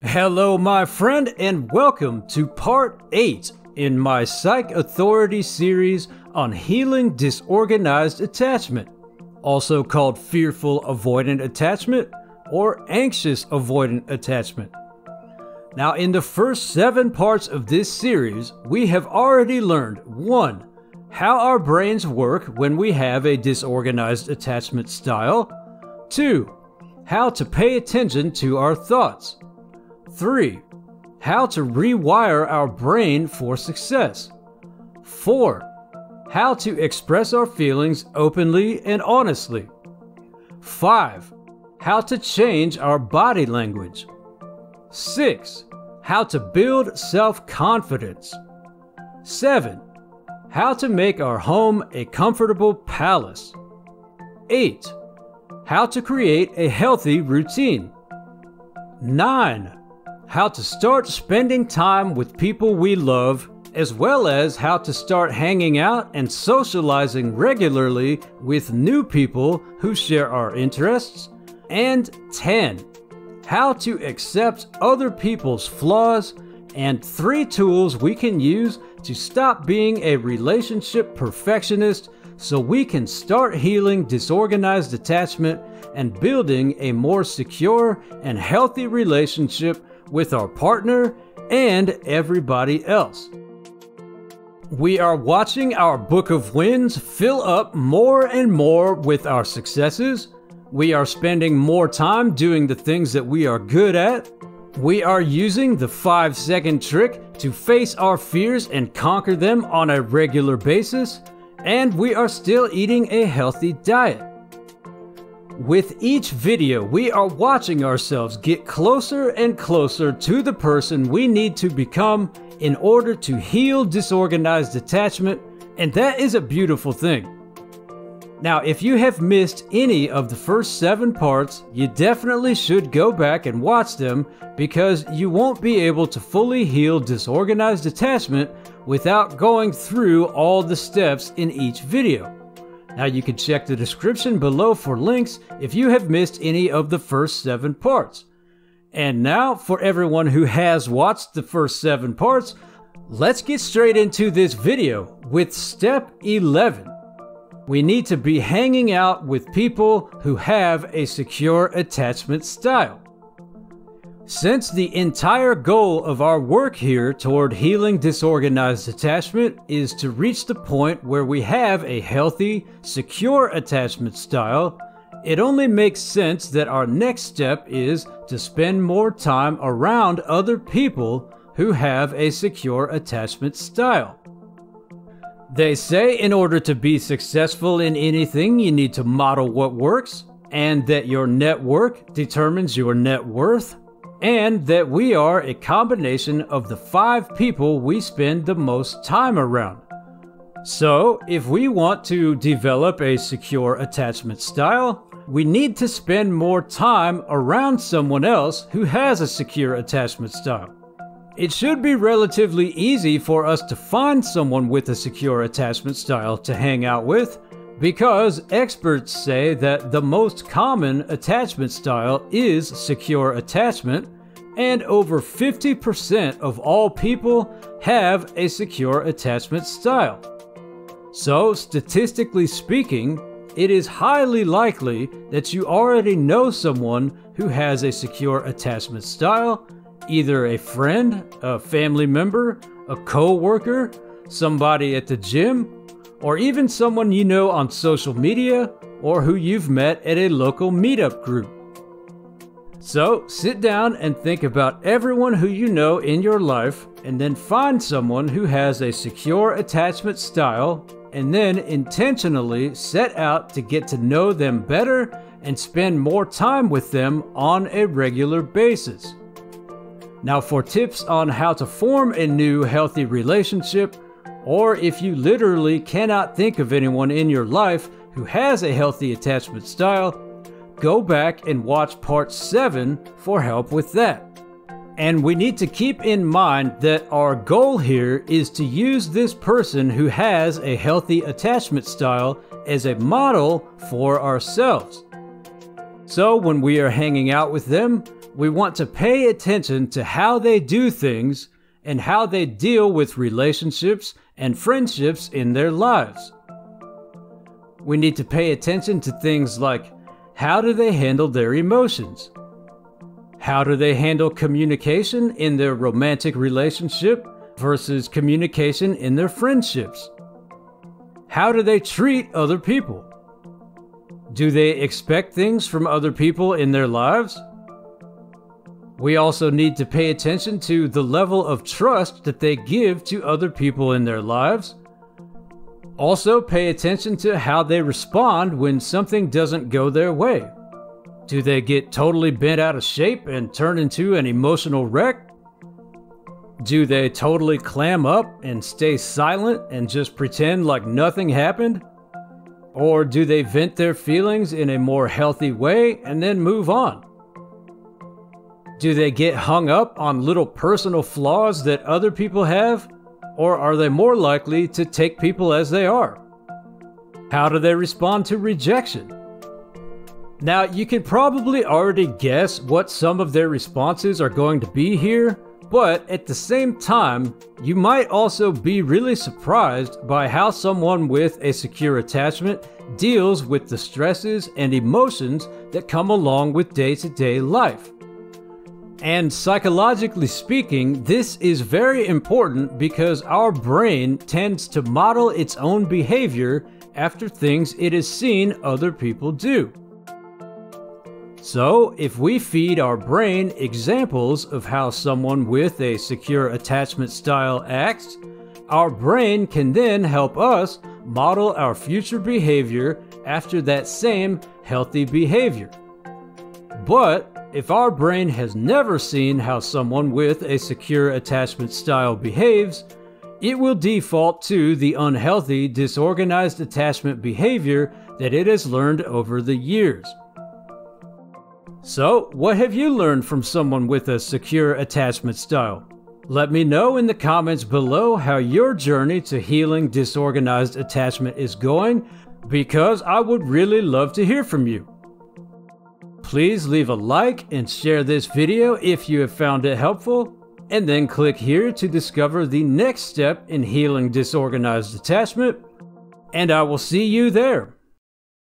Hello, my friend, and welcome to part 8 in my Psych Authority series on healing disorganized attachment, also called fearful avoidant attachment or anxious avoidant attachment. Now, in the first 7 parts of this series, we have already learned 1. How our brains work when we have a disorganized attachment style. 2. How to pay attention to our thoughts. 3. How to rewire our brain for success. 4. How to express our feelings openly and honestly. 5. How to change our body language. 6. How to build self-confidence. 7. How to make our home a comfortable palace. 8. How to create a healthy routine. 9. How to start spending time with people we love, as well as how to start hanging out and socializing regularly with new people who share our interests. And 10. How to accept other people's flaws, and 3 tools we can use to stop being a relationship perfectionist so we can start healing disorganized attachment and building a more secure and healthy relationship with our partner and everybody else. We are watching our book of wins fill up more and more with our successes. We are spending more time doing the things that we are good at. We are using the 5-second trick to face our fears and conquer them on a regular basis. And we are still eating a healthy diet. With each video, we are watching ourselves get closer and closer to the person we need to become in order to heal disorganized attachment, and that is a beautiful thing. Now, if you have missed any of the first 7 parts, you definitely should go back and watch them because you won't be able to fully heal disorganized attachment without going through all the steps in each video. Now, you can check the description below for links if you have missed any of the first 7 parts. And now, for everyone who has watched the first 7 parts, let's get straight into this video with step 11. We need to be hanging out with people who have a secure attachment style. Since the entire goal of our work here toward healing disorganized attachment is to reach the point where we have a healthy, secure attachment style, it only makes sense that our next step is to spend more time around other people who have a secure attachment style. They say in order to be successful in anything, you need to model what works, and that your network determines your net worth, and that we are a combination of the 5 people we spend the most time around. So, if we want to develop a secure attachment style, we need to spend more time around someone else who has a secure attachment style. It should be relatively easy for us to find someone with a secure attachment style to hang out with, because experts say that the most common attachment style is secure attachment, and over 50% of all people have a secure attachment style. So, statistically speaking, it is highly likely that you already know someone who has a secure attachment style, either a friend, a family member, a co-worker, somebody at the gym, or even someone you know on social media or who you've met at a local meetup group. So, sit down and think about everyone who you know in your life, and then find someone who has a secure attachment style, and then intentionally set out to get to know them better and spend more time with them on a regular basis. Now, for tips on how to form a new healthy relationship, or if you literally cannot think of anyone in your life who has a healthy attachment style, go back and watch part 7 for help with that. And we need to keep in mind that our goal here is to use this person who has a healthy attachment style as a model for ourselves. So when we are hanging out with them, we want to pay attention to how they do things and how they deal with relationships and friendships in their lives. We need to pay attention to things like, how do they handle their emotions? How do they handle communication in their romantic relationship versus communication in their friendships? How do they treat other people? Do they expect things from other people in their lives? We also need to pay attention to the level of trust that they give to other people in their lives. Also, pay attention to how they respond when something doesn't go their way. Do they get totally bent out of shape and turn into an emotional wreck? Do they totally clam up and stay silent and just pretend like nothing happened? Or do they vent their feelings in a more healthy way and then move on? Do they get hung up on little personal flaws that other people have? Or are they more likely to take people as they are? How do they respond to rejection? Now, you can probably already guess what some of their responses are going to be here, but at the same time, you might also be really surprised by how someone with a secure attachment deals with the stresses and emotions that come along with day-to-day life. And psychologically speaking, this is very important because our brain tends to model its own behavior after things it has seen other people do. So, if we feed our brain examples of how someone with a secure attachment style acts, our brain can then help us model our future behavior after that same healthy behavior. But if our brain has never seen how someone with a secure attachment style behaves, it will default to the unhealthy, disorganized attachment behavior that it has learned over the years. So, what have you learned from someone with a secure attachment style? Let me know in the comments below how your journey to healing disorganized attachment is going, because I would really love to hear from you. Please leave a like and share this video if you have found it helpful, and then click here to discover the next step in healing disorganized attachment, and I will see you there.